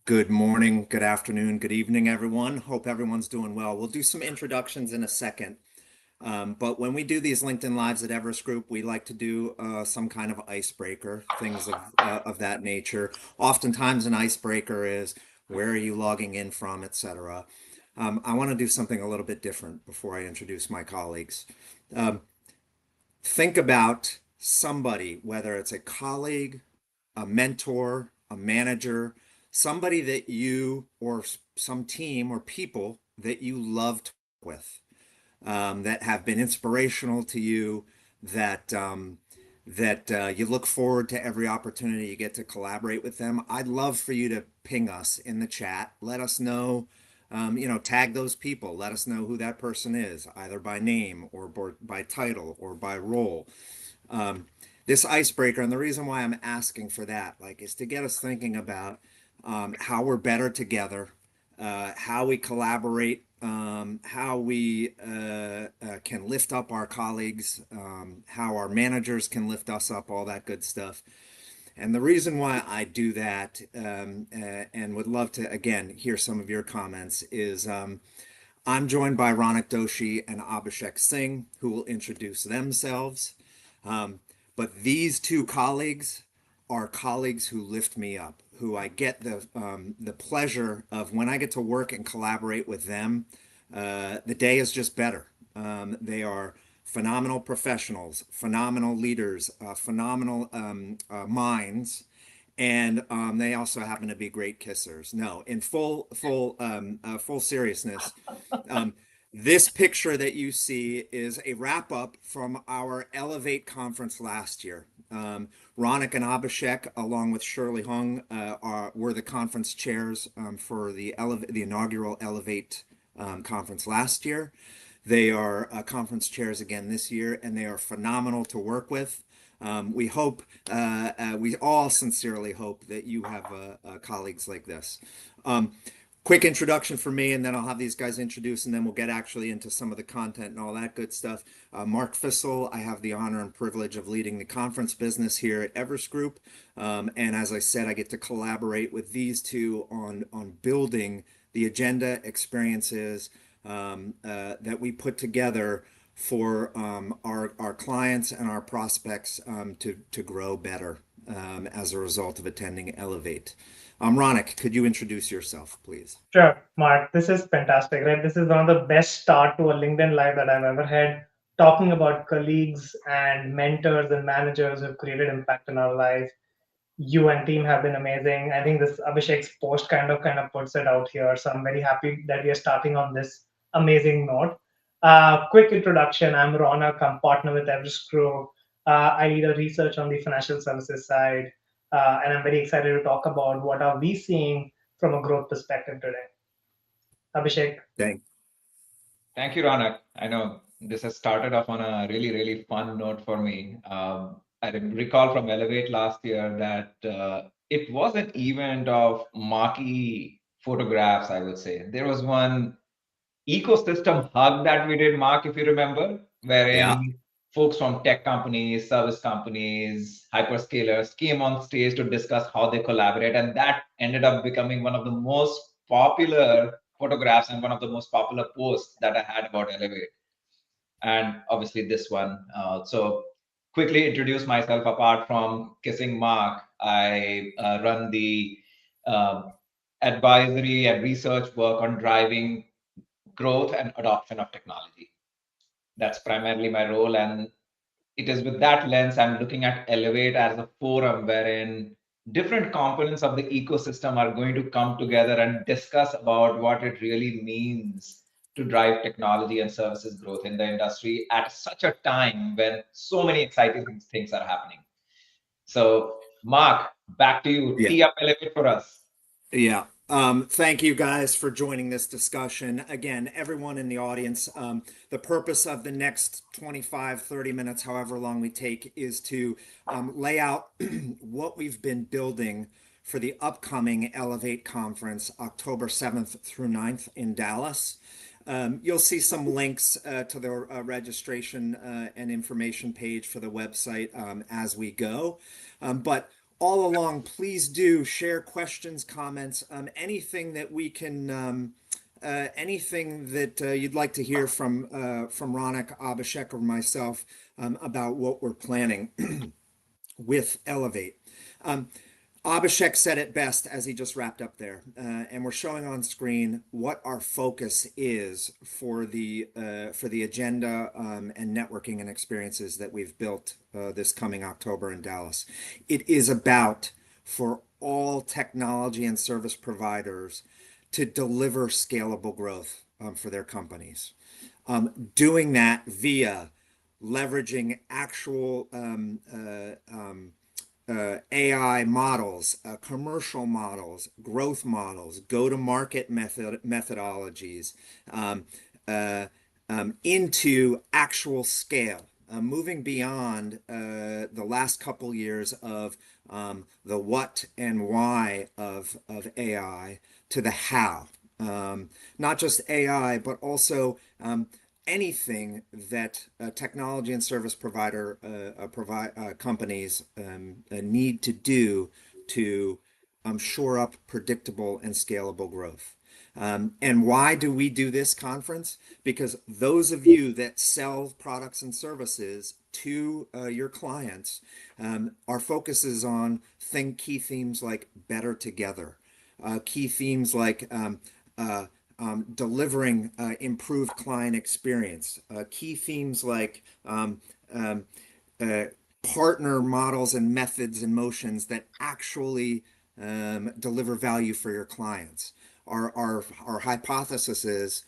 Good morning, good afternoon, good evening, everyone. Hope everyone's doing well. We'll do some introductions in a second. But when we do these LinkedIn Lives at Everest Group, we like to do some kind of icebreaker, things of that nature. Oftentimes, an icebreaker is where are you logging in from, etc. I want to do something a little bit different before I introduce my colleagues. Um, think about somebody, whether it's a colleague, a mentor, a manager, somebody that you or some team or people that you loved with, that have been inspirational to you, that you look forward to every opportunity you get to collaborate with them. I'd love for you to ping us in the chat. Let us know, tag those people. Let us know who that person is, either by name or by title or by role. This icebreaker, and the reason why I'm asking for that, is to get us thinking about how we're better together, how we collaborate, how we can lift up our colleagues, how our managers can lift us up, all that good stuff. And the reason why I do that, and would love to, again, hear some of your comments, is I'm joined by Ronak Doshi and Abhishek Singh, who will introduce themselves. But these two colleagues are colleagues who lift me up, who I get the pleasure of when I get to work and collaborate with them. The day is just better. They are phenomenal professionals, phenomenal leaders, phenomenal minds, and they also happen to be great kissers. No, in full seriousness, this picture that you see is a wrap up from our Elevate conference last year. Ronak and Abhishek, along with Shirley Hung, were the conference chairs for the inaugural Elevate conference last year. They are conference chairs again this year, and they are phenomenal to work with. We all sincerely hope that you have colleagues like this. Quick introduction for me, and then I'll have these guys introduce, and then we'll get actually into some of the content and all that good stuff. Mark Fissel, I have the honor and privilege of leading the conference business here at Everest Group. And as I said, I get to collaborate with these two on building the agenda experiences that we put together for our clients and our prospects to grow better as a result of attending Elevate. Ronak, could you introduce yourself, please? Sure, Mark. This is fantastic, right? This is one of the best start to a LinkedIn Live that I've ever had, talking about colleagues and mentors and managers who've created impact in our life. You and team have been amazing. I think this Abhishek's post kind of puts it out here. So I'm very happy that we are starting on this amazing note. Quick introduction. I'm Ronak. I'm partner with Everest Group. I lead a research on the financial services side. And I'm very excited to talk about what are we seeing from a growth perspective today. Abhishek. Thank you, Ronak. I know this has started off on a really, really fun note for me. I recall from Elevate last year that it was an event of marquee photographs, I would say. There was one ecosystem hug that we did, Mark, if you remember, wherein folks from tech companies, service companies, hyperscalers came on stage to discuss how they collaborate. And that ended up becoming one of the most popular photographs and one of the most popular posts that I had about Elevate. And obviously this one. So quickly introduce myself. Apart from kissing Mark, I run the advisory and research work on driving growth and adoption of technology. That's primarily my role. And it is with that lens, I'm looking at Elevate as a forum wherein different components of the ecosystem are going to come together and discuss about what it really means to drive technology and services growth in the industry at such a time when so many exciting things are happening. So, Mark, back to you. Tee up Elevate for us. Yeah. Thank you guys for joining this discussion. Again, everyone in the audience, the purpose of the next 25, 30 minutes, however long we take, is to lay out what we've been building for the upcoming Elevate conference, October 7th through 9th in Dallas. You'll see some links to the registration and information page for the website as we go. But all along, please do share questions, comments, anything that we can, anything that you'd like to hear from Ronak, Abhishek, or myself about what we're planning with Elevate. Abhishek said it best as he just wrapped up there, and we're showing on screen what our focus is for the agenda and networking and experiences that we've built this coming October in Dallas. It is about for all technology and service providers to deliver scalable growth for their companies. Doing that via leveraging actual AI models, commercial models, growth models, go-to-market methodologies into actual scale, moving beyond the last couple years of the what and why of AI to the how. Not just AI, but also anything that technology and service provider companies need to do to shore up predictable and scalable growth. And why do we do this conference? Because those of you that sell products and services to your clients, our focus is on key themes like better together, key themes like delivering improved client experience, key themes like partner models and methods and motions that actually deliver value for your clients. Our hypothesis is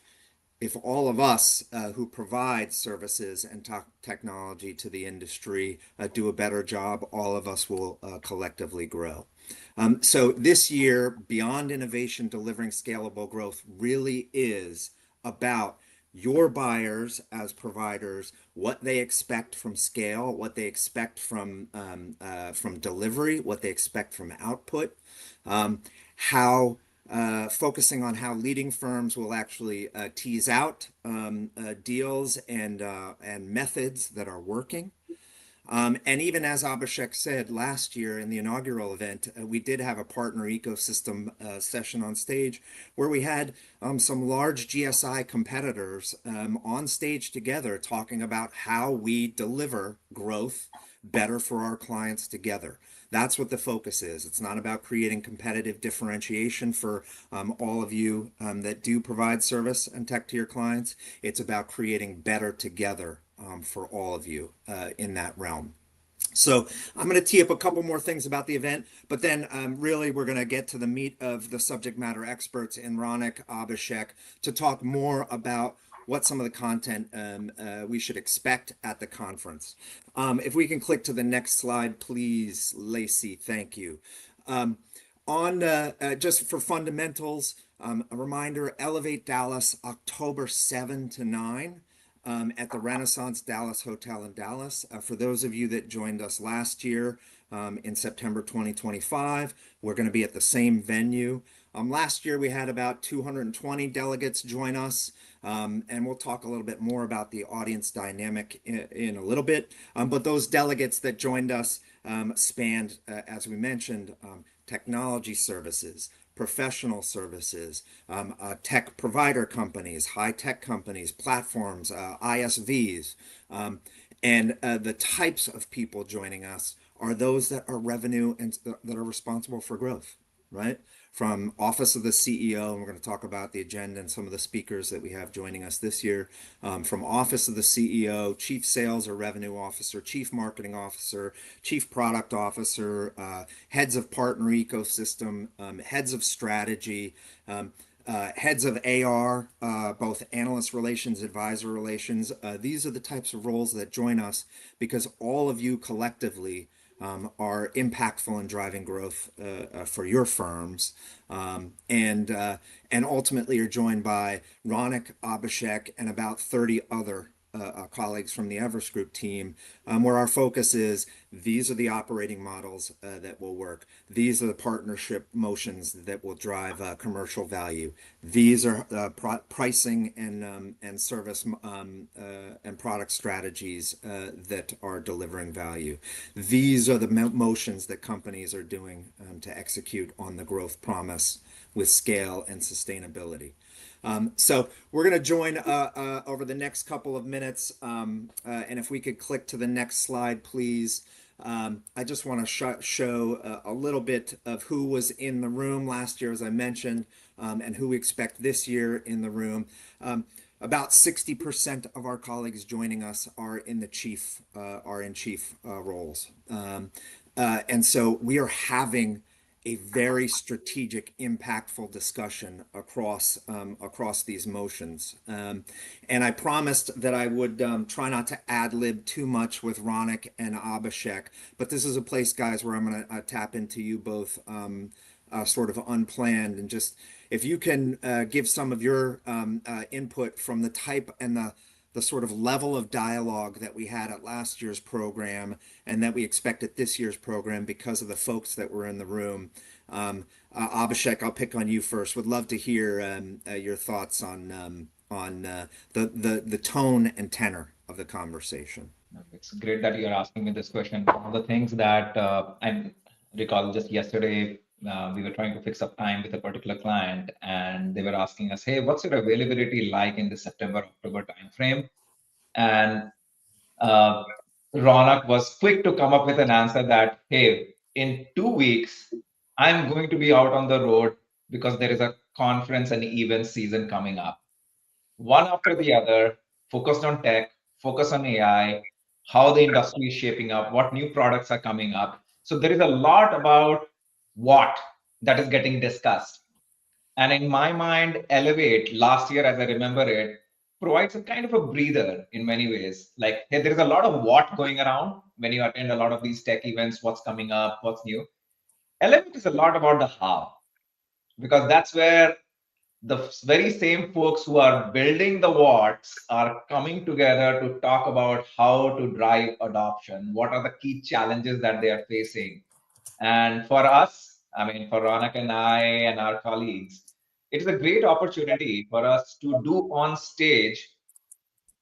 if all of us who provide services and technology to the industry do a better job, all of us will collectively grow. So this year, Beyond Innovation, Delivering Scalable Growth really is about your buyers as providers, what they expect from scale, what they expect from delivery, what they expect from output, how focusing on how leading firms will actually tease out deals and methods that are working. And even as Abhishek said last year in the inaugural event, we did have a partner ecosystem session on stage where we had some large GSI competitors on stage together talking about how we deliver growth better for our clients together. That's what the focus is. It's not about creating competitive differentiation for all of you that do provide service and tech to your clients. It's about creating better together for all of you in that realm. So I'm going to tee up a couple more things about the event, but then really we're going to get to the meat of the subject matter experts in Ronak, Abhishek, to talk more about what some of the content we should expect at the conference. If we can click to the next slide, please, Lacey, thank you. Just for fundamentals, a reminder, Elevate Dallas, October 7 to 9. At the Renaissance Dallas Hotel in Dallas. For those of you that joined us last year in September 2025, we're going to be at the same venue. Last year we had about 220 delegates join us, and we'll talk a little bit more about the audience dynamic in a little bit. But those delegates that joined us spanned, as we mentioned, technology services, professional services, tech provider companies, high tech companies, platforms, ISVs, and the types of people joining us are those that are revenue and that are responsible for growth, right? From Office of the CEO, and we're going to talk about the agenda and some of the speakers that we have joining us this year. From Office of the CEO, Chief Sales or Revenue Officer, Chief Marketing Officer, Chief Product Officer, heads of partner ecosystem, heads of strategy, heads of AR, both analyst relations, advisor relations. These are the types of roles that join us because all of you collectively are impactful in driving growth for your firms, and ultimately you're joined by Ronak, Abhishek, and about 30 other our colleagues from the Everest Group team, where our focus is these are the operating models that will work. These are the partnership motions that will drive commercial value. These are pricing and service and product strategies that are delivering value. These are the motions that companies are doing to execute on the growth promise with scale and sustainability. So we're going to join over the next couple of minutes. And if we could click to the next slide, please. I just want to show a little bit of who was in the room last year, as I mentioned, and who we expect this year in the room. About 60% of our colleagues joining us are in chief roles. And so we are having a very strategic, impactful discussion across these motions. And I promised that I would try not to ad-lib too much with Ronak and Abhishek, but this is a place, guys, where I'm going to tap into you both sort of unplanned, and just if you can give some of your input from the type and the sort of level of dialogue that we had at last year's program and that we expect at this year's program because of the folks that were in the room. Abhishek, I'll pick on you first. Would love to hear your thoughts on the tone and tenor of the conversation. It's great that you're asking me this question. One of the things that I recall just yesterday, we were trying to fix up time with a particular client, and they were asking us, hey, what's your availability like in the September-October timeframe? And Ronak was quick to come up with an answer that, hey, in 2 weeks, I'm going to be out on the road because there is a conference and event season coming up. One after the other, focused on tech, focus on AI, how the industry is shaping up, what new products are coming up. So there is a lot about what that is getting discussed. And in my mind, Elevate last year, as I remember it, provides a kind of a breather in many ways. Like, hey, there's a lot of what going around when you attend a lot of these tech events, what's coming up, what's new. Elevate is a lot about the how, because that's where the very same folks who are building the what's are coming together to talk about how to drive adoption. What are the key challenges that they are facing? And for us, I mean, for Ronak and I and our colleagues, it is a great opportunity for us to do on stage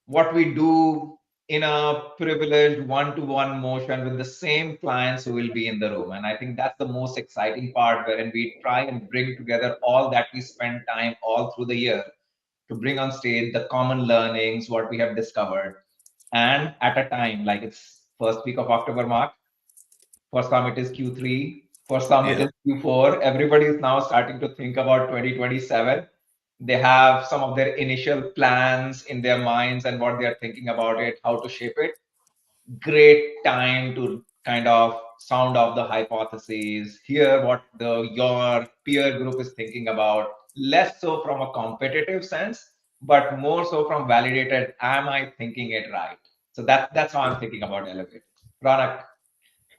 what we do in a privileged one-to-one motion with the same clients who will be in the room. And I think that's the most exciting part, wherein we try and bring together all that we spend time all through the year to bring on stage the common learnings, what we have discovered. And at a time, like it's first week of October mark, for some it is Q3, for some it is Q4. Everybody is now starting to think about 2027. They have some of their initial plans in their minds and what they are thinking about it, how to shape it. Great time to kind of sound off the hypotheses, hear what your peer group is thinking about, less so from a competitive sense, but more so from validated, am I thinking it right? So that's how I'm thinking about Elevate. Ronak,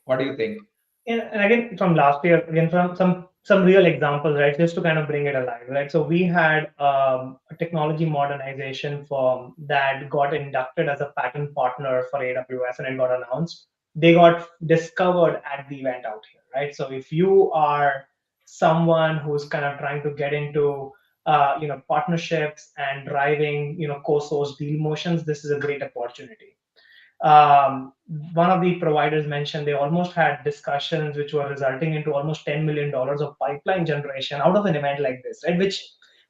what do you think? And again, from last year, again, from some real examples, right? Just to kind of bring it alive, right? So we had a technology modernization firm that got inducted as a patent partner for AWS, and it got announced. They got discovered at the event out here, right? So if you are someone who's kind of trying to get into partnerships and driving co-source deal motions, this is a great opportunity. One of the providers mentioned they almost had discussions which were resulting into almost $10 million of pipeline generation out of an event like this, right? Which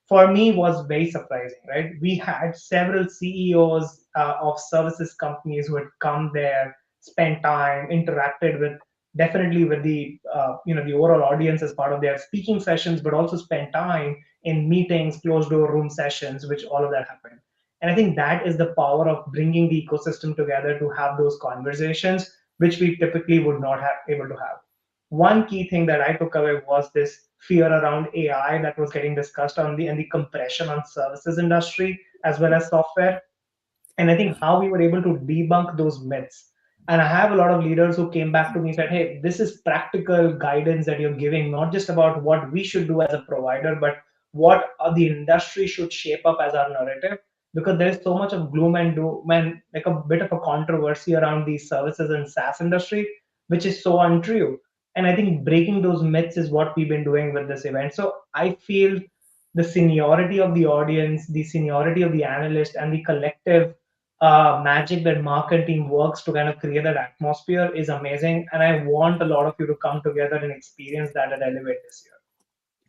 for me was very surprising, right? We had several CEOs of services companies who had come there, spent time, interacted with definitely with the the overall audience as part of their speaking sessions, but also spent time in meetings, closed door room sessions, which all of that happened. And I think that is the power of bringing the ecosystem together to have those conversations, which we typically would not have able to have. One key thing that I took away was this fear around AI that was getting discussed on the compression on services industry as well as software. And I think how we were able to debunk those myths. And I have a lot of leaders who came back to me and said, hey, this is practical guidance that you're giving, not just about what we should do as a provider, but what the industry should shape up as our narrative. because there's so much of gloom and doom and like a bit of a controversy around these services and SaaS industry, which is so untrue. And I think breaking those myths is what we've been doing with this event. So I feel the seniority of the audience, the seniority of the analyst, and the collective magic that Mark and team works to kind of create that atmosphere is amazing. And I want a lot of you to come together and experience that at Elevate this year.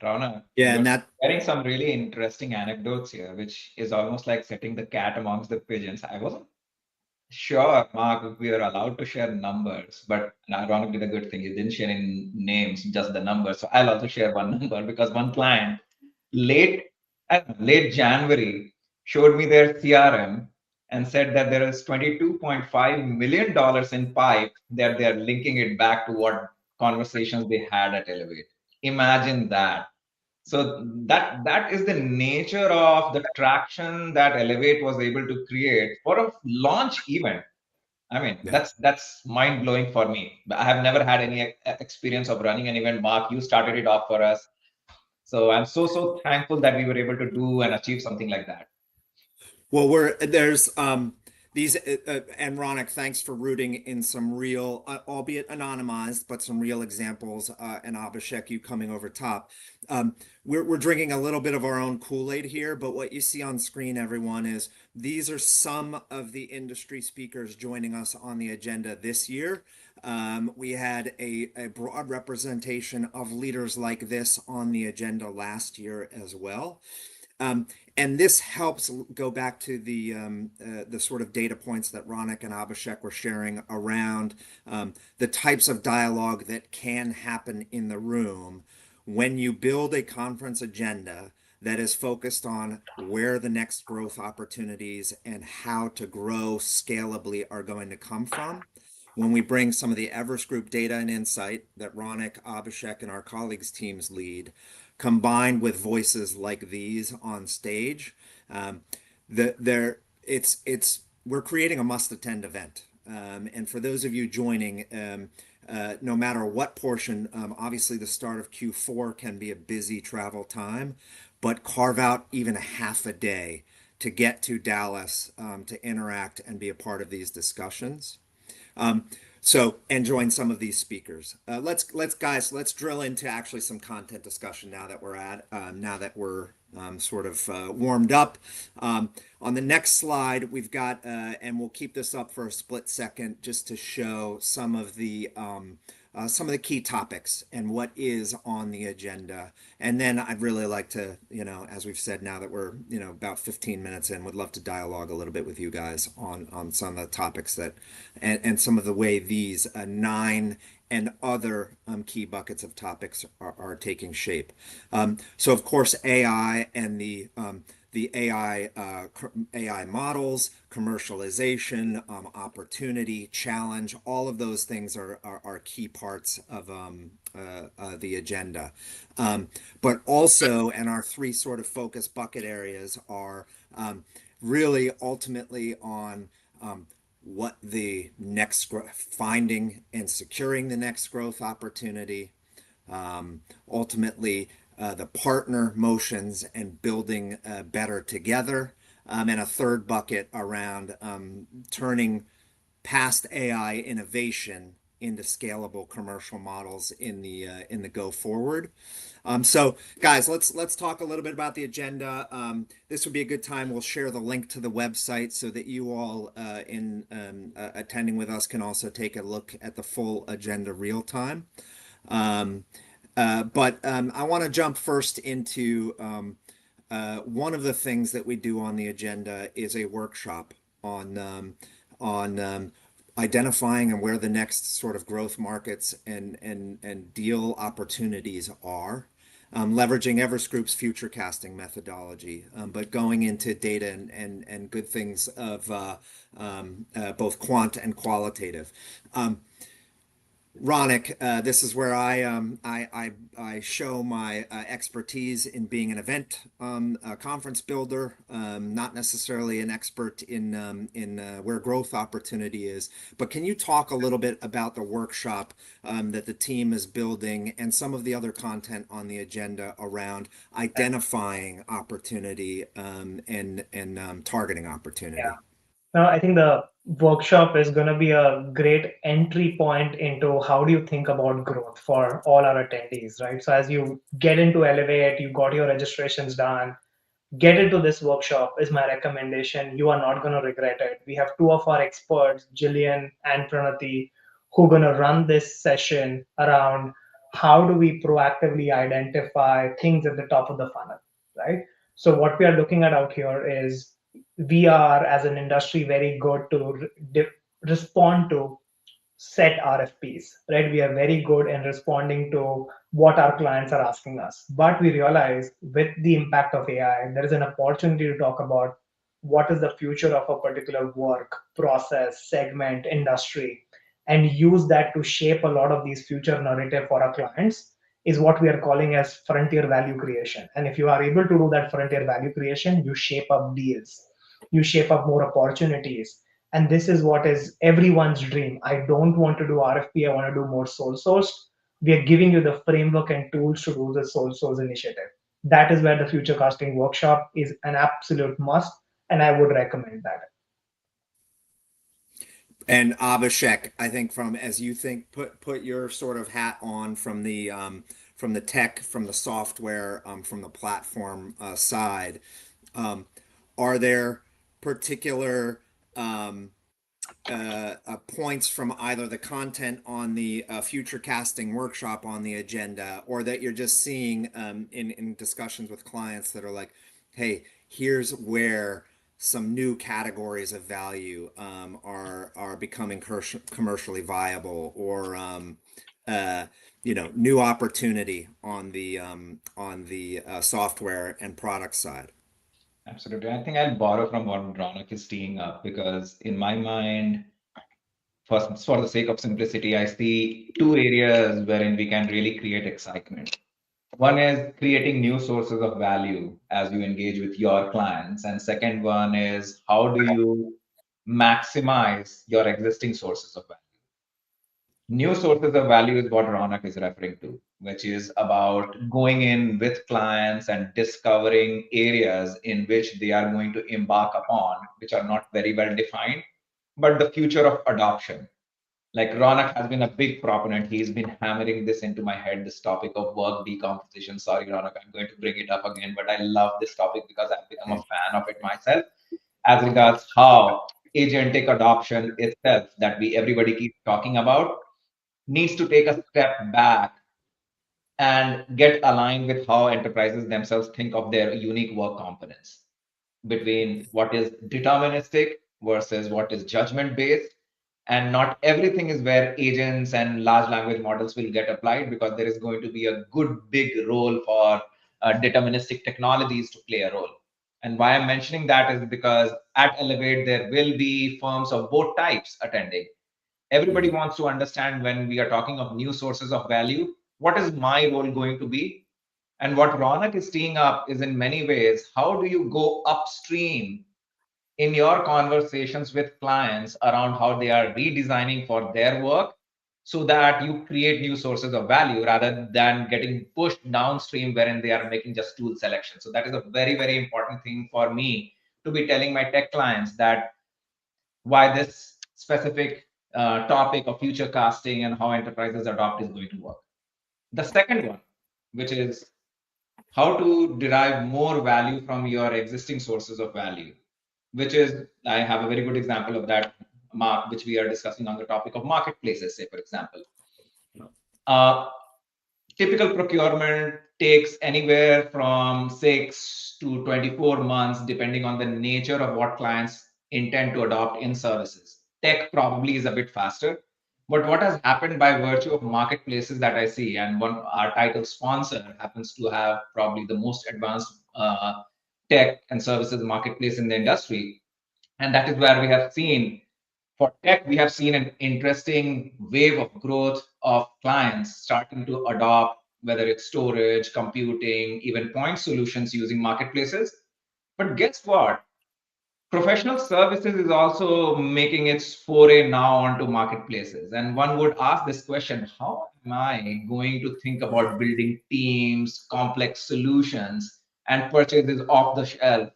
Rana, Yeah, you're and that sharing some really interesting anecdotes here, which is almost like setting the cat amongst the pigeons. I wasn't sure, Mark, if we are allowed to share numbers, but Rana did a good thing. He didn't share any names, just the numbers. So I'll also share one number because one client late late January showed me their CRM and said that there is $22.5 million in pipe that they are linking it back to what conversations they had at Elevate. Imagine that. So that is the nature of the traction that Elevate was able to create for a launch event. I mean, yeah. that's mind blowing for me. I have never had any experience of running an event. Mark, you started it off for us. So I'm so thankful that we were able to do and achieve something like that. Well, there's these and Ronak, thanks for rooting in some real, albeit anonymized, but some real examples. And Abhishek, you coming over top. We're drinking a little bit of our own Kool-Aid here, but what you see on screen, everyone, is these are some of the industry speakers joining us on the agenda this year. We had a broad representation of leaders like this on the agenda last year as well. And this helps go back to the sort of data points that Ronak and Abhishek were sharing around the types of dialogue that can happen in the room when you build a conference agenda that is focused on where the next growth opportunities and how to grow scalably are going to come from. When we bring some of the Everest Group data and insight that Ronak, Abhishek, and our colleagues' teams lead, combined with voices like these on stage, we're creating a must-attend event. And for those of you joining, no matter what portion, obviously the start of Q4 can be a busy travel time, but carve out even a half a day to get to Dallas to interact and be a part of these discussions. And join some of these speakers. Let's drill into actually some content discussion now that we're sort of warmed up. On the next slide, we've got, and we'll keep this up for a split second just to show some of the key topics and what is on the agenda. And then I'd really like to, as we've said, now that we're, about 15 minutes in, would love to dialogue a little bit with you guys on some of the topics that, and some of the way these 9 and other key buckets of topics are taking shape. So of course, AI and the AI models, commercialization, opportunity, challenge, all of those things are key parts of the agenda. But also, and our 3 sort of focus bucket areas are really ultimately on what the next finding and securing the next growth opportunity, ultimately the partner motions and building better together, and a 3rd bucket around turning past AI innovation into scalable commercial models in the go forward. So guys, let's talk a little bit about the agenda. This would be a good time. We'll share the link to the website so that you all attending with us can also take a look at the full agenda real time. But I want to jump first into one of the things that we do on the agenda is a workshop on identifying and where the next sort of growth markets and deal opportunities are, leveraging Everest Group's future casting methodology, but going into data and good things of both quant and qualitative. Ronak, this is where I show my expertise in being an event a conference builder, not necessarily an expert in where growth opportunity is. But can you talk a little bit about the workshop that the team is building and some of the other content on the agenda around identifying opportunity and targeting opportunity? Yeah. Now, I think the workshop is going to be a great entry point into how do you think about growth for all our attendees, right? So as you get into Elevate, you got your registrations done, get into this workshop is my recommendation. You are not going to regret it. We have two of our experts, Jillian and Pranati, who are going to run this session around how do we proactively identify things at the top of the funnel, right? So what we are looking at out here is we are as an industry very good to respond to set RFPs, right? We are very good in responding to what our clients are asking us. But we realize with the impact of AI, there is an opportunity to talk about what is the future of a particular work, process, segment, industry, and use that to shape a lot of these future narrative for our clients is what we are calling as frontier value creation. And if you are able to do that frontier value creation, you shape up deals, you shape up more opportunities, and this is what is everyone's dream. I don't want to do RFP, I want to do more sole sourced. We are giving you the framework and tools to do the sole source initiative. That is where the future casting workshop is an absolute must, and I would recommend that. And Abhishek, I think from as you think, put your sort of hat on from the tech, from the software, from the platform side. Are there particular points from either the content on the future casting workshop on the agenda, or that you're just seeing in discussions with clients that are like, hey, here's where some new categories of value are becoming commercially viable, or new opportunity on the software and product side? Absolutely. I think I'll borrow from what Ronak is teeing up, because in my mind, first, for the sake of simplicity, I see two areas wherein we can really create excitement. One is creating new sources of value as you engage with your clients. And second one is how do you maximize your existing sources of value? New sources of value is what Ronak is referring to, which is about going in with clients and discovering areas in which they are going to embark upon, which are not very well defined, but the future of adoption. Like Ronak has been a big proponent. He's been hammering this into my head, this topic of work decomposition. Sorry, Ronak, I'm going to bring it up again, but I love this topic because I've become a fan of it myself as regards how agentic adoption itself that we everybody keeps talking about needs to take a step back and get aligned with how enterprises themselves think of their unique work components between what is deterministic versus what is judgment based. And not everything is where agents and large language models will get applied, because there is going to be a good big role for deterministic technologies to play a role. And why I'm mentioning that is because at Elevate, there will be firms of both types attending. Everybody wants to understand, when we are talking of new sources of value, what is my role going to be? And what Ronak is teeing up is, in many ways, how do you go upstream in your conversations with clients around how they are redesigning for their work, so that you create new sources of value rather than getting pushed downstream wherein they are making just tool selection. So that is a very, very important thing for me to be telling my tech clients, that why this specific topic of future casting and how enterprises adopt is going to work. The second one, which is how to derive more value from your existing sources of value, which is, I have a very good example of that, Mark, which we are discussing on the topic of marketplaces, say, for example. Typical procurement takes anywhere from 6 to 24 months, depending on the nature of what clients intend to adopt in services. Tech probably is a bit faster. But what has happened by virtue of marketplaces that I see, and one our title sponsor happens to have probably the most advanced tech and services marketplace in the industry, and that is where we have seen For tech, we have seen an interesting wave of growth of clients starting to adopt, whether it's storage, computing, even point solutions using marketplaces. But guess what? Professional services is also making its foray now onto marketplaces. And one would ask this question, how am I going to think about building teams, complex solutions, and purchases off the shelf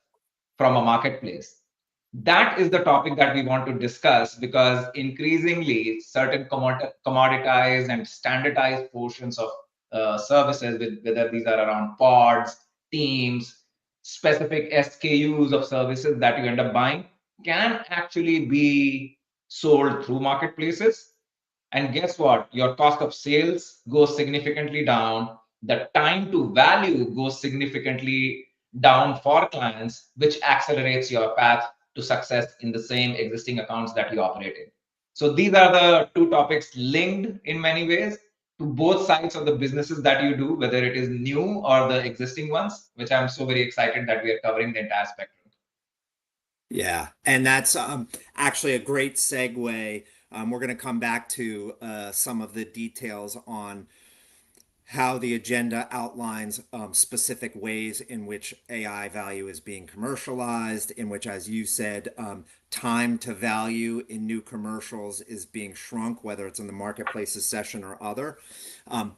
from a marketplace? That is the topic that we want to discuss because increasingly certain commoditized and standardized portions of services, whether these are around pods, teams, specific SKUs of services that you end up buying, can actually be sold through marketplaces. And guess what? Your cost of sales goes significantly down. The time to value goes significantly down for clients, which accelerates your path to success in the same existing accounts that you operate in. So these are the two topics linked in many ways to both sides of the businesses that you do, whether it is new or the existing ones, which I'm so very excited that we are covering the entire spectrum. Yeah, and that's actually a great segue. We're going to come back to some of the details on how the agenda outlines specific ways in which AI value is being commercialized, in which, as you said, time to value in new commercials is being shrunk, whether it's in the marketplaces session or other.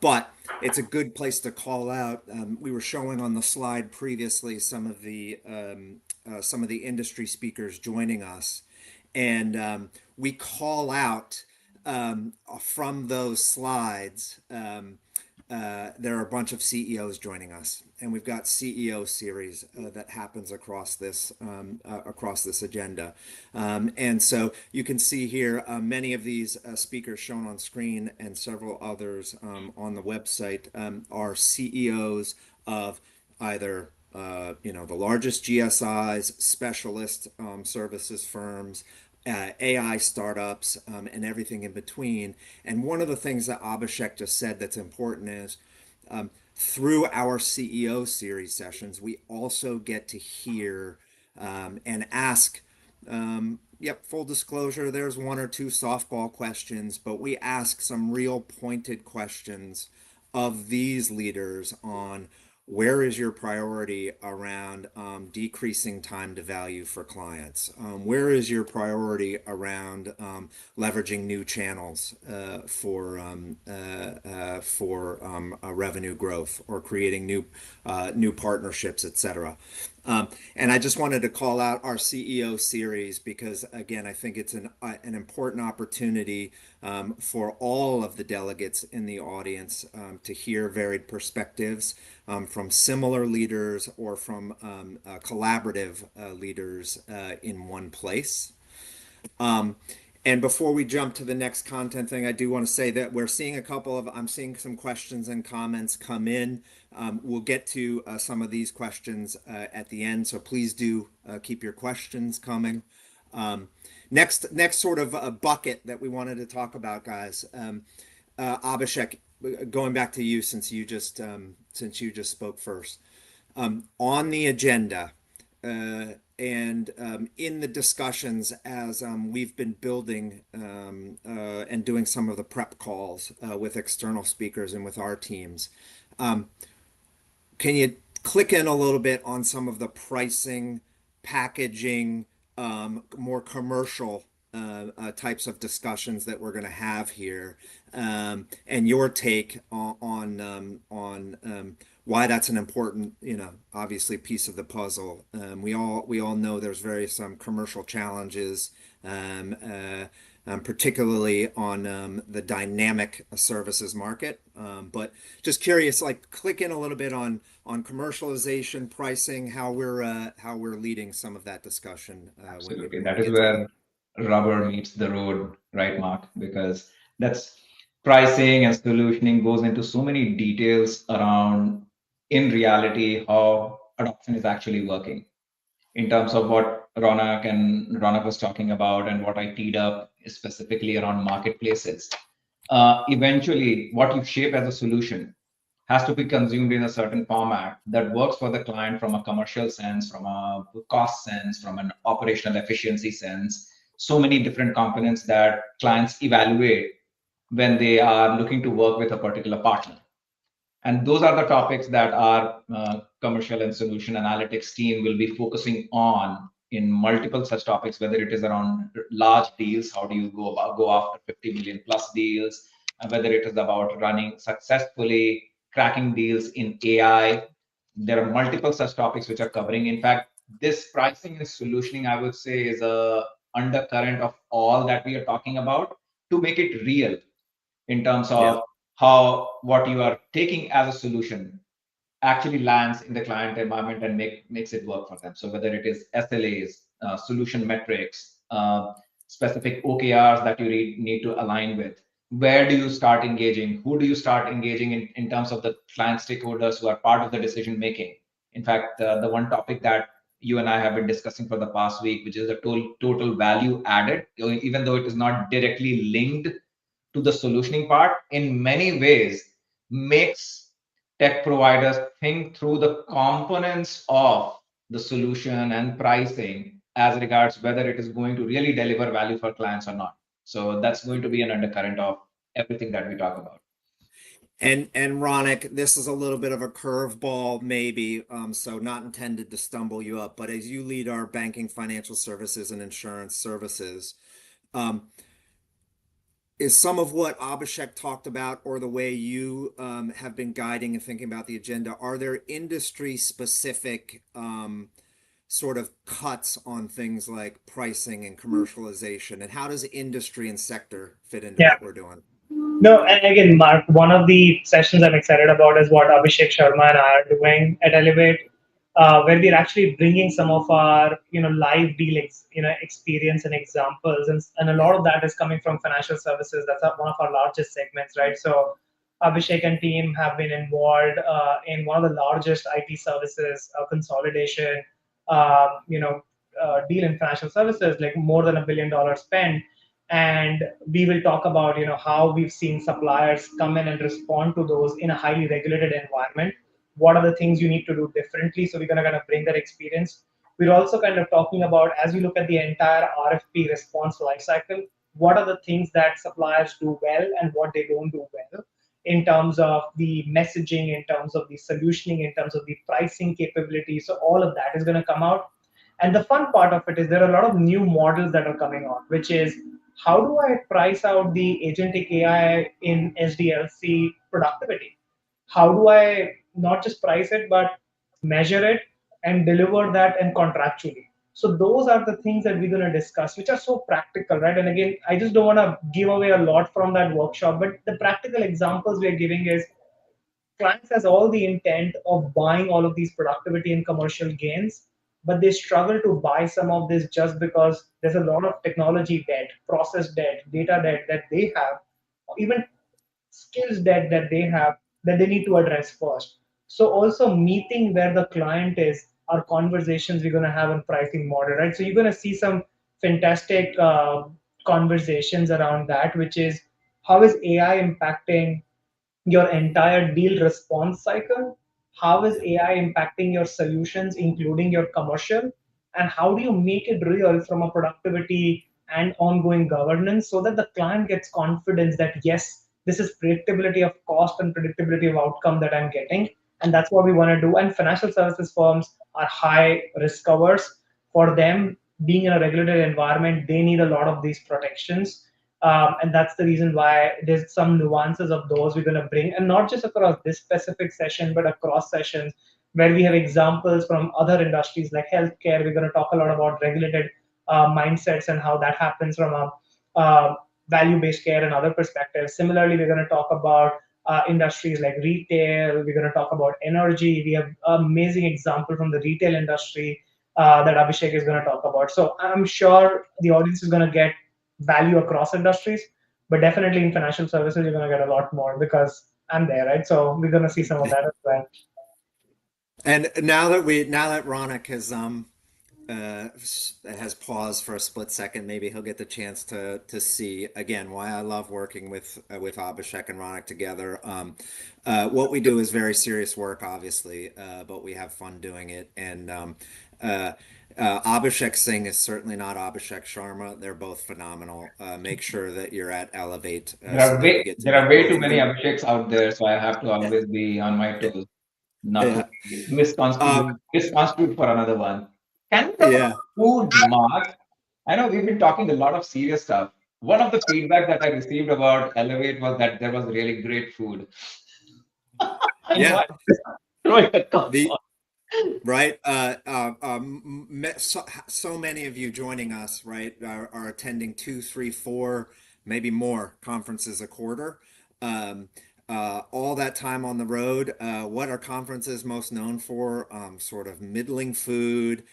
But it's a good place to call out. We were showing on the slide previously some of the industry speakers joining us, and we call out from those slides. There are a bunch of CEOs joining us, and we've got CEO series that happens across this agenda. And so you can see here many of these speakers shown on screen and several others on the website are CEOs of either the largest GSIs, specialist services firms, AI startups, and everything in between. And one of the things that Abhishek just said that's important is through our CEO series sessions, we also get to hear and ask. Full disclosure, there's one or two softball questions, but we ask some real pointed questions of these leaders on where is your priority around decreasing time to value for clients? Where is your priority around leveraging new channels for revenue growth or creating new partnerships, etc.? And I just wanted to call out our CEO series because, again, I think it's an important opportunity for all of the delegates in the audience to hear varied perspectives from similar leaders or from collaborative leaders in one place. And before we jump to the next content thing, I do want to say that I'm seeing some questions and comments come in. We'll get to some of these questions at the end, so please do keep your questions coming. Next sort of a bucket that we wanted to talk about, guys. Abhishek, going back to you since you just spoke first. On the agenda, and in the discussions as we've been building and doing some of the prep calls with external speakers and with our teams, can you click in a little bit on some of the pricing, packaging, more commercial types of discussions that we're going to have here, and your take on why that's an important, obviously piece of the puzzle. We all know there's various commercial challenges, particularly on the dynamic services market. But just curious, click in a little bit on commercialization, pricing, how we're leading some of that discussion. Absolutely, that is where rubber meets the road, right, Mark? Because that's pricing and solutioning goes into so many details around, in reality, how adoption is actually working. In terms of what Ronak was talking about and what I teed up specifically around marketplaces. Eventually, what you shape as a solution has to be consumed in a certain format that works for the client from a commercial sense, from a cost sense, from an operational efficiency sense, so many different components that clients evaluate when they are looking to work with a particular partner. And those are the topics that our commercial and solution analytics team will be focusing on in multiple such topics, whether it is around large deals, how do you go after 50 million plus deals, and whether it is about running successfully, cracking deals in AI. There are multiple such topics which are covering. In fact, this pricing and solutioning, I would say, is a undercurrent of all that we are talking about to make it real in terms Yeah. of how what you are taking as a solution actually lands in the client environment and makes it work for them. So whether it is SLAs, solution metrics, specific OKRs that you need to align with, where do you start engaging? Who do you start engaging in terms of the client stakeholders who are part of the decision making? In fact, the one topic that you and I have been discussing for the past week, which is the total value added, even though it is not directly linked to the solutioning part, in many ways makes tech providers think through the components of the solution and pricing as regards whether it is going to really deliver value for clients or not. So that's going to be an undercurrent of everything that we talk about. And Ronak, this is a little bit of a curveball, maybe, so not intended to stumble you up, but as you lead our banking, financial services, and insurance services, is some of what Abhishek talked about, or the way you have been guiding and thinking about the agenda, are there industry specific sort of cuts on things like pricing and commercialization, and how does industry and sector fit into Yeah. what we're doing? No, and again, Mark, one of the sessions I'm excited about is what Abhishek Sharma and I are doing at Elevate, where we're actually bringing some of our, live dealings, experience and examples, and a lot of that is coming from financial services. That's one of our largest segments, right? So Abhishek and team have been involved in one of the largest IT services consolidation, deal in financial services, like more than $1 billion spend. And we will talk about how we've seen suppliers come in and respond to those in a highly regulated environment. What are the things you need to do differently? So we're going to kind of bring that experience. We're also kind of talking about, as we look at the entire RFP response lifecycle, what are the things that suppliers do well and what they don't do well in terms of the messaging, in terms of the solutioning, in terms of the pricing capability. So all of that is going to come out. And the fun part of it is there are a lot of new models that are coming on, which is how do I price out the agentic AI in SDLC productivity? How do I not just price it, but measure it and deliver that and contractually? So those are the things that we're going to discuss, which are so practical, right? And again, I just don't want to give away a lot from that workshop, but the practical examples we're giving is clients has all the intent of buying all of these productivity and commercial gains, but they struggle to buy some of this just because there's a lot of technology debt, process debt, data debt that they have, or even skills debt that they have that they need to address first. So also meeting where the client is are conversations we're going to have in pricing model, right? So you're going to see some fantastic conversations around that, which is how is AI impacting your entire deal response cycle? How is AI impacting your solutions, including your commercial? And how do you make it real from a productivity and ongoing governance so that the client gets confidence that, yes, this is predictability of cost and predictability of outcome that I'm getting. And that's what we want to do. And financial services firms are high risk covers. For them, being in a regulated environment, they need a lot of these protections. And that's the reason why there's some nuances of those we're going to bring, and not just across this specific session, but across sessions where we have examples from other industries like healthcare. We're going to talk a lot about regulated mindsets and how that happens from a value-based care and other perspectives. Similarly, we're going to talk about industries like retail. We're going to talk about energy. We have an amazing example from the retail industry that Abhishek is going to talk about. So I'm sure the audience is going to get value across industries, but definitely in financial services, you're going to get a lot more because I'm there, right? So we're going to see some of that as well. And now that Ronak has paused for a split second, maybe he'll get the chance to see again why I love working with Abhishek and Ronak together. What we do is very serious work, obviously, but we have fun doing it. And Abhishek Singh is certainly not Abhishek Sharma. They're both phenomenal. Make sure that you're at Elevate so that you get to There are meet way both too of many them. Abhisheks out there, so I have to always be on my toes, not to Yeah. be Um, misconstrued for another one. Can we talk yeah. about food, Mark? I know we've been talking a lot of serious stuff. One of the feedback that I received about Elevate was that there was really great food. I know Yeah. I'm throwing a The curveball. right. So many of you joining us, right, are attending two, three, four, maybe more conferences a quarter. Um, all that time on the road. What are conferences most known for? Sort of middling food,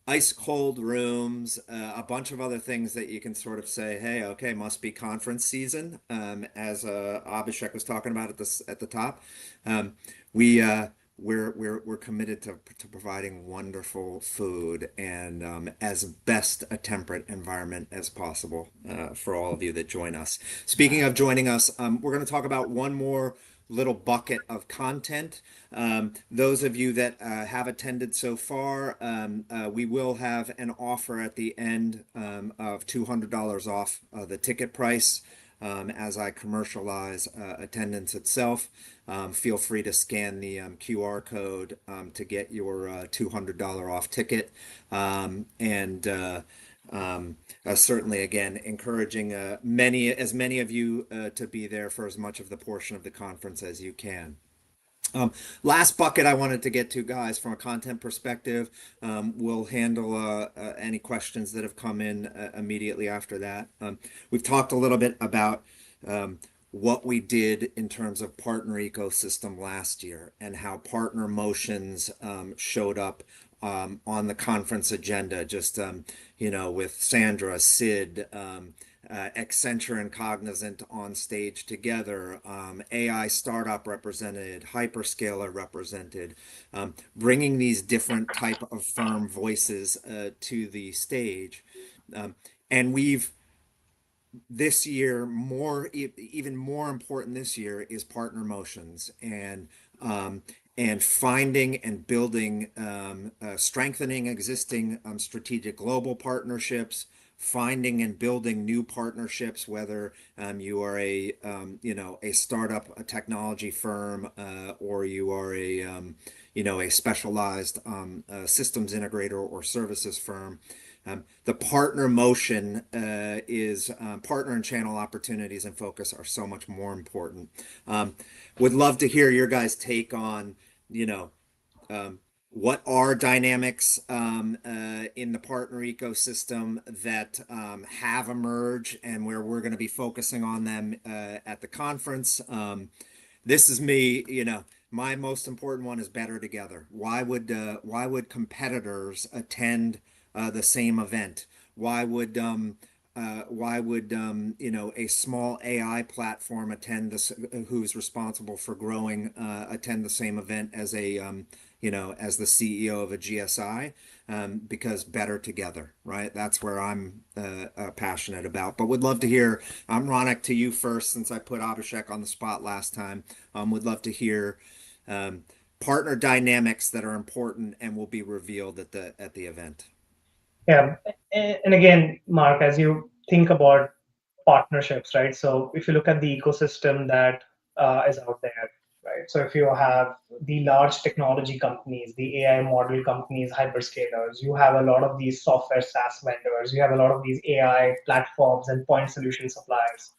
ice cold rooms, a bunch of other things that you can sort of say, hey, okay, must be conference season. As Abhishek was talking about at the top, we we're committed to providing wonderful food and as best a temperate environment as possible for all of you that join us. Speaking of joining us, we're going to talk about one more little bucket of content. Those of you that have attended so far, we will have an offer at the end of $200 off the ticket price. As I commercialize attendance itself, feel free to scan the QR code to get your $200 off ticket. And certainly, again, encouraging as many of you to be there for as much of the portion of the conference as you can. Last bucket I wanted to get to, guys, from a content perspective. We'll handle any questions that have come in immediately after that. We've talked a little bit about what we did in terms of partner ecosystem last year and how partner motions showed up on the conference agenda, just with Sandra, Sid, Accenture and Cognizant on stage together, AI startup represented, hyperscaler represented, bringing these different type of firm voices to the stage. And we've this year even more important this year is partner motions and finding and building strengthening existing strategic global partnerships, finding and building new partnerships, whether you are a startup, a technology firm, or you are a specialized systems integrator or services firm. The partner motion is partner and channel opportunities and focus are so much more important. Would love to hear your guys' take on, what are dynamics in the partner ecosystem that have emerged and where we're going to be focusing on them at the conference. This is me, my most important one is better together. Why would competitors attend the same event? Why would a small AI platform attend this who's responsible for growing attend the same event as as the CEO of a GSI? Because better together, right? That's where I'm passionate about. But would love to hear. Ronak, to you first, since I put Abhishek on the spot last time. Would love to hear partner dynamics that are important and will be revealed at the event. Yeah, and again, Mark, as you think about partnerships, right? So if you look at the ecosystem that is out there, right? So if you have the large technology companies, the AI model companies, hyperscalers, you have a lot of these software SaaS vendors, you have a lot of these AI platforms and point solution suppliers,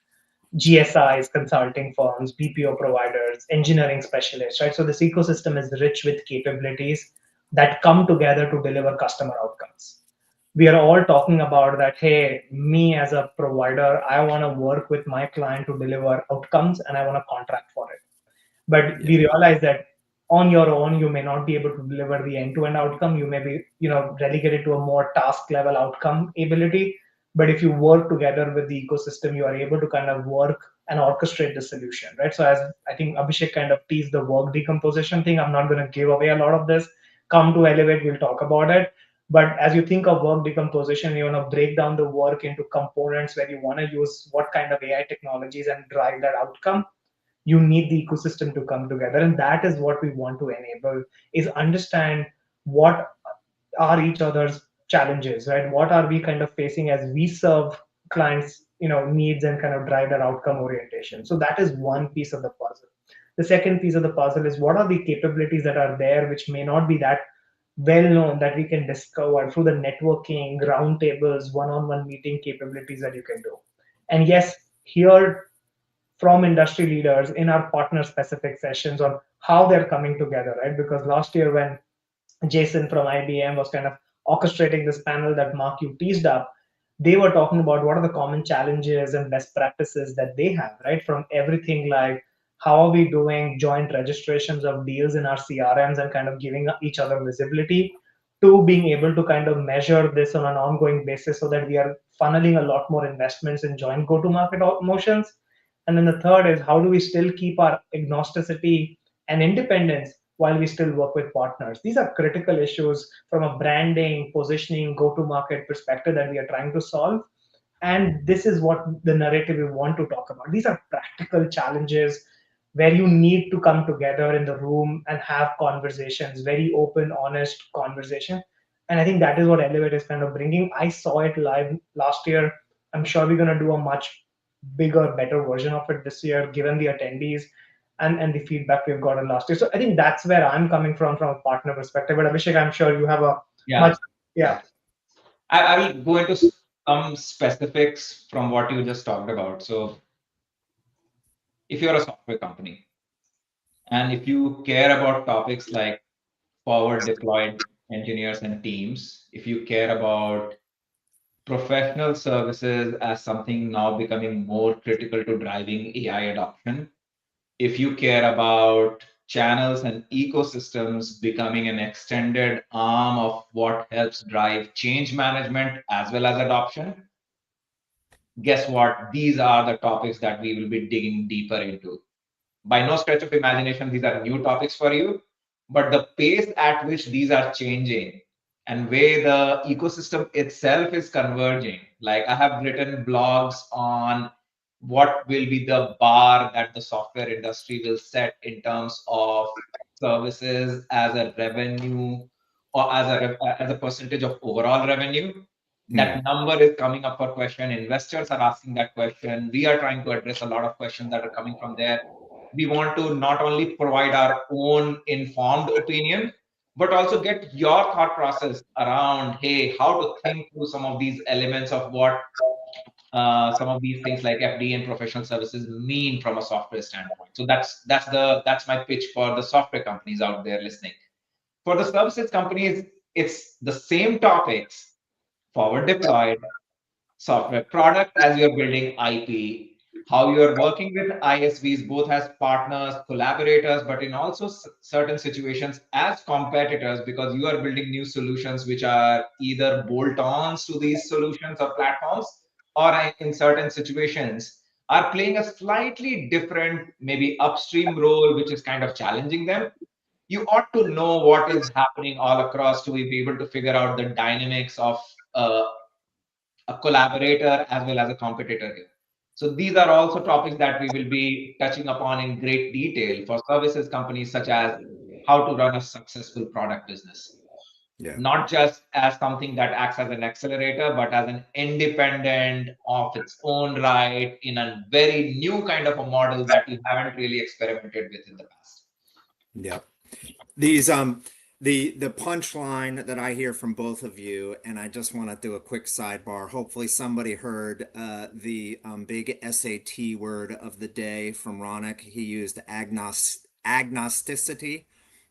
GSIs, consulting firms, BPO providers, engineering specialists, right? So this ecosystem is rich with capabilities that come together to deliver customer outcomes. We are all talking about that, hey, me as a provider, I want to work with my client to deliver outcomes and I want to contract for it. But Yeah. we realize that on your own, you may not be able to deliver the end-to-end outcome. You may be, relegated to a more task level outcome ability. But if you work together with the ecosystem, you are able to kind of work and orchestrate the solution, right? So as I think Abhishek kind of teased the work decomposition thing, I'm not going to give away a lot of this. Come to Elevate, we'll talk about it. But as you think of work decomposition, you want to break down the work into components where you want to use what kind of AI technologies and drive that outcome. You need the ecosystem to come together, and that is what we want to enable, is understand what are each other's challenges, right? What are we kind of facing as we serve clients, needs and kind of drive their outcome orientation. So that is one piece of the puzzle. The second piece of the puzzle is what are the capabilities that are there which may not be that well known that we can discover through the networking, roundtables, one-on-one meeting capabilities that you can do. And yes, here from industry leaders in our partner specific sessions on how they're coming together, right? Because last year when Jason from IBM was kind of orchestrating this panel that Mark you teased up, they were talking about what are the common challenges and best practices that they have, right? From everything like how are we doing joint registrations of deals in our CRMs and kind of giving each other visibility to being able to kind of measure this on an ongoing basis so that we are funneling a lot more investments in joint go-to-market motions. And then the third is how do we still keep our agnosticity and independence while we still work with partners. These are critical issues from a branding, positioning, go-to-market perspective that we are trying to solve. And this is what the narrative we want to talk about. These are practical challenges where you need to come together in the room and have conversations, very open, honest conversation. And I think that is what Elevate is kind of bringing. I saw it live last year. I'm sure we're going to do a much bigger, better version of it this year, given the attendees and the feedback we've gotten last year. So I think that's where I'm coming from a partner perspective. But Abhishek, I'm sure you have a much, yeah. I will go into some specifics from what you just talked about. So if you're a software company and if you care about topics like forward deployed engineers and teams, if you care about professional services as something now becoming more critical to driving AI adoption, if you care about channels and ecosystems becoming an extended arm of what helps drive change management as well as adoption, guess what? These are the topics that we will be digging deeper into. By no stretch of imagination, these are new topics for you, but the pace at which these are changing and where the ecosystem itself is converging. Like I have written blogs on what will be the bar that the software industry will set in terms of services as a revenue or as a percentage of overall revenue. That number is coming up for question. Investors are asking that question. We are trying to address a lot of questions that are coming from there. We want to not only provide our own informed opinion, but also get your thought process around, hey, how to think through some of these elements of what some of these things like FD and professional services mean from a software standpoint. So that's my pitch for the software companies out there listening. For the services companies, it's the same topics, forward deployed, software product as you're building IP, how you're working with ISVs, both as partners, collaborators, but in also certain situations as competitors, because you are building new solutions which are either bolt-ons to these solutions or platforms, or in certain situations are playing a slightly different, maybe upstream role, which is kind of challenging them. You ought to know what is happening all across to be able to figure out the dynamics of a collaborator as well as a competitor here. So these are also topics that we will be touching upon in great detail for services companies, such as how to run a successful product business. Yeah. Not just as something that acts as an accelerator, but as an independent of its own right in a very new kind of a model that you haven't really experimented with in the past. Yeah. These the punchline that I hear from both of you, and I just want to do a quick sidebar. Hopefully somebody heard the big SAT word of the day from Ronak. He used agnosticity.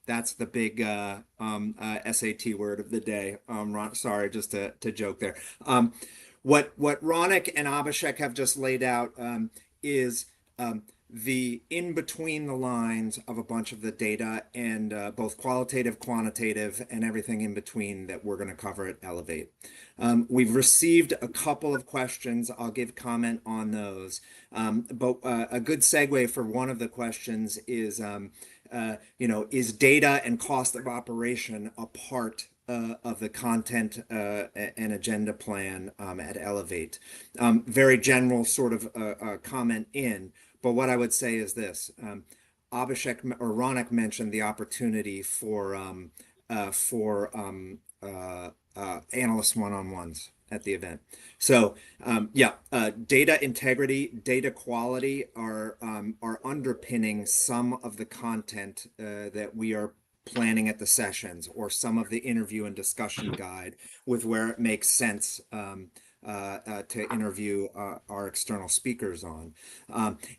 That's the big SAT word of the day. Sorry, just to joke there. What Ronak and Abhishek have just laid out is the in between the lines of a bunch of the data and both qualitative, quantitative, and everything in between that we're going to cover at Elevate. We've received a couple of questions. I'll give comment on those. But a good segue for one of the questions is, is data and cost of operation a part of the content and agenda plan at Elevate? Very general sort of comment in. But what I would say is this: Abhishek or Ronak mentioned the opportunity for analyst one-on-ones at the event. So data integrity, data quality are underpinning some of the content that we are planning at the sessions, or some of the interview and discussion guide, with where it makes sense to interview our external speakers on.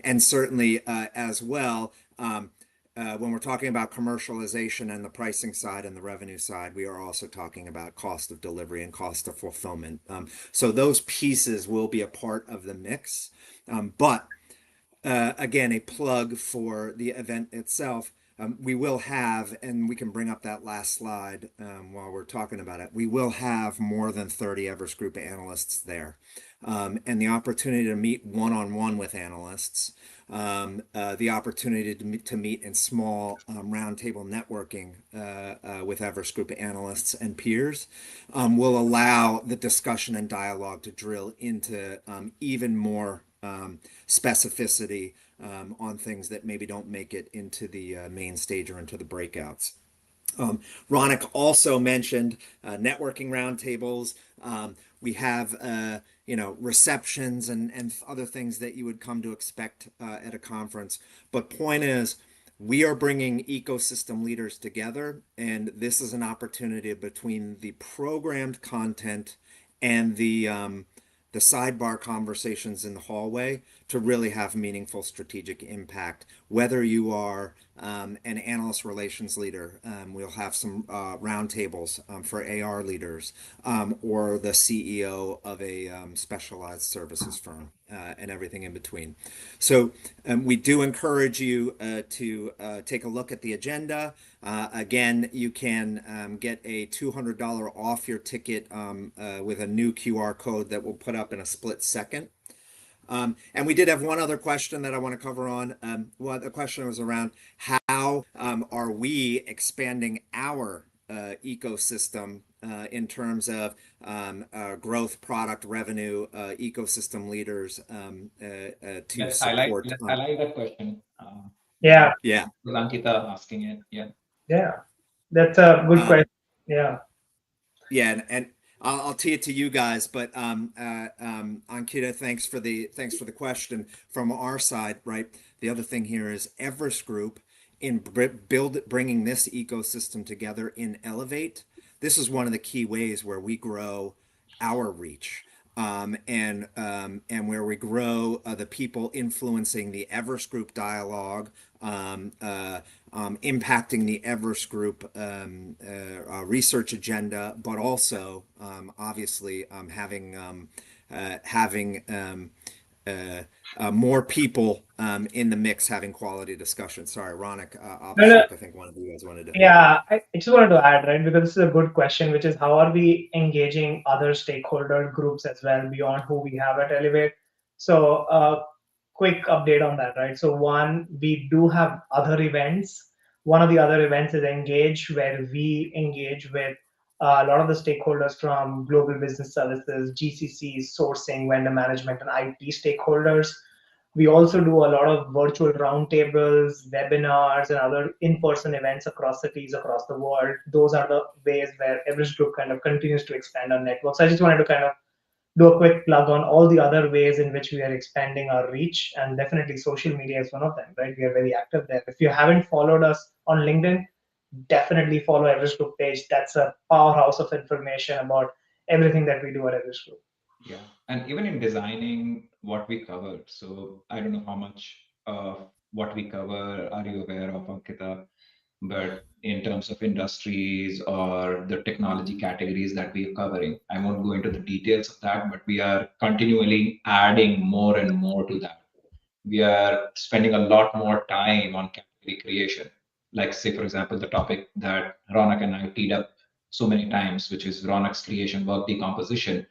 And certainly as well, when we're talking about commercialization and the pricing side and the revenue side, we are also talking about cost of delivery and cost of fulfillment. So those pieces will be a part of the mix. But again, a plug for the event itself. We will have, and we can bring up that last slide while we're talking about it, we will have more than 30 Everest Group analysts there. And the opportunity to meet one-on-one with analysts, the opportunity to meet in small roundtable networking with Everest Group analysts and peers will allow the discussion and dialogue to drill into even more specificity on things that maybe don't make it into the main stage or into the breakouts. Ronak also mentioned networking roundtables. We have receptions and other things that you would come to expect at a conference. But point is, we are bringing ecosystem leaders together, and this is an opportunity between the programmed content and the sidebar conversations in the hallway to really have meaningful strategic impact. Whether you are an analyst relations leader, we'll have some roundtables for AR leaders, or the CEO of a specialized services firm, and everything in between. So we do encourage you to take a look at the agenda. Again, you can get a $200 off your ticket with a new QR code that we'll put up in a split second. And we did have one other question that I want to cover on. Well, the question was around how are we expanding our ecosystem in terms of growth, product, revenue, ecosystem leaders to Yes, support. I like that question. Yeah. Yeah. Ankita asking it. Yeah. Yeah. That's a good question. Yeah. Yeah, and I'll tee it to you guys, but Ankita, thanks for the question from our side. Right, the other thing here is Everest Group in bringing this ecosystem together in Elevate. This is one of the key ways where we grow our reach, and where we grow the people influencing the Everest Group dialogue, impacting the Everest Group research agenda, but also obviously having more people in the mix having quality discussion. Sorry, Ronak, opposite. I think one of you guys wanted to. Yeah, I just wanted to add, right, because this is a good question, which is how are we engaging other stakeholder groups as well beyond who we have at Elevate? So quick update on that, right? So one, we do have other events. One of the other events is Engage, where we engage with a lot of the stakeholders from global business services, GCCs, sourcing, vendor management, and IT stakeholders. We also do a lot of virtual roundtables, webinars, and other in-person events across cities across the world. Those are the ways where Everest Group kind of continues to expand our network. So I just wanted to kind of do a quick plug on all the other ways in which we are expanding our reach, and definitely social media is one of them, right? We are very active there. If you haven't followed us on LinkedIn, definitely follow Everest Group page. That's a powerhouse of information about everything that we do at Everest Group. Yeah, and even in designing what we covered. So I don't know how much of what we cover are you aware of, Ankita, but in terms of industries or the technology categories that we are covering, I won't go into the details of that, but we are continually adding more and more to that. We are spending a lot more time on category creation. Like say, for example, the topic that Ronak and I teed up so many times, which is Ronak's creation, work decomposition.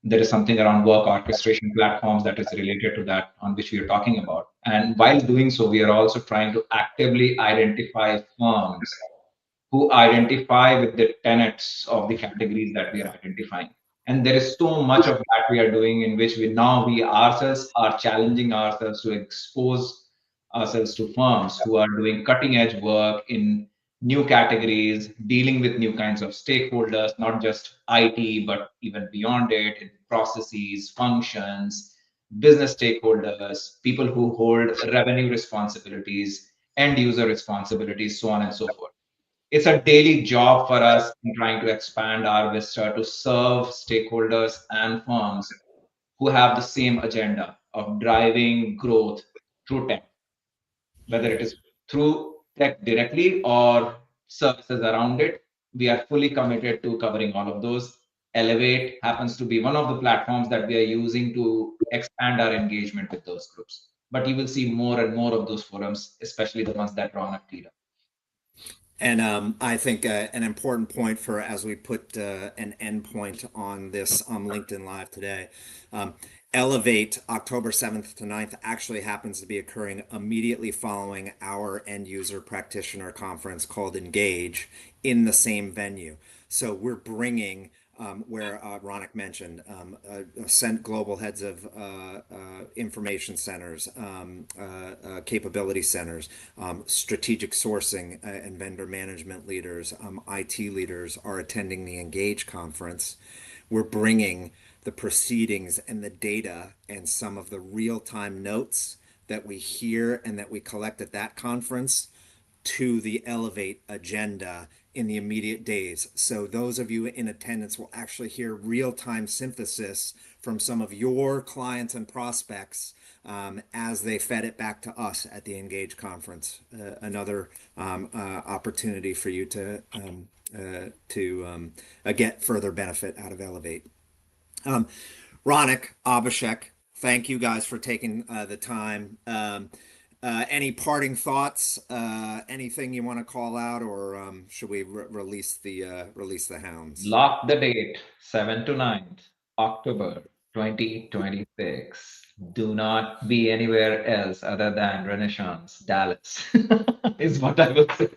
There is something around work orchestration platforms that is related to that, on which we are talking about. And while doing so, we are also trying to actively identify firms who identify with the tenets of the categories that we are identifying. And there is so much of that we are doing, in which we ourselves are challenging ourselves to expose ourselves to firms who are doing cutting edge work in new categories, dealing with new kinds of stakeholders, not just IT, but even beyond it, in processes, functions, business stakeholders, people who hold revenue responsibilities, end user responsibilities, so on and so forth. It's a daily job for us in trying to expand our Vista to serve stakeholders and firms who have the same agenda of driving growth through tech, whether it is through tech directly or services around it. We are fully committed to covering all of those. Elevate happens to be one of the platforms that we are using to expand our engagement with those groups. But you will see more and more of those forums, especially the ones that Ronak lead up. And I think an important point for as we put an endpoint on this on LinkedIn Live today, Elevate October 7th to 9th actually happens to be occurring immediately following our end user practitioner conference called Engage in the same venue. So we're bringing where Ronak mentioned, global heads of information centers, capability centers, strategic sourcing and vendor management leaders, IT leaders are attending the Engage conference. We're bringing the proceedings and the data and some of the real-time notes that we hear and that we collect at that conference to the Elevate agenda in the immediate days. So those of you in attendance will actually hear real-time synthesis from some of your clients and prospects as they fed it back to us at the Engage conference. Another opportunity for you to get further benefit out of Elevate. Ronak, Abhishek, thank you guys for taking the time. Any parting thoughts? Anything you want to call out, or should we release the hounds? Lock the date, 7th to 9th, October 2026. Do not be anywhere else other than Renaissance, Dallas, is what I will say.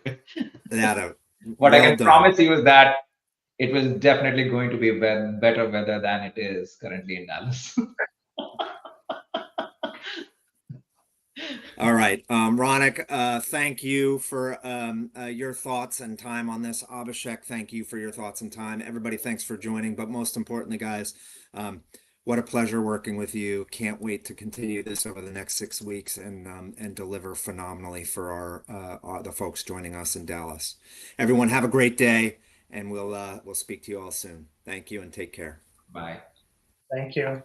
What I can promise you is that it was definitely going to be better weather than it is currently in Dallas. All right, Ronak, thank you for your thoughts and time on this. Abhishek, thank you for your thoughts and time. Everybody, thanks for joining. But most importantly, guys, what a pleasure working with you. Can't wait to continue this over the next 6 weeks and deliver phenomenally for the folks joining us in Dallas. Everyone, have a great day, and we'll speak to you all soon. Thank you and take care. Bye. Thank you.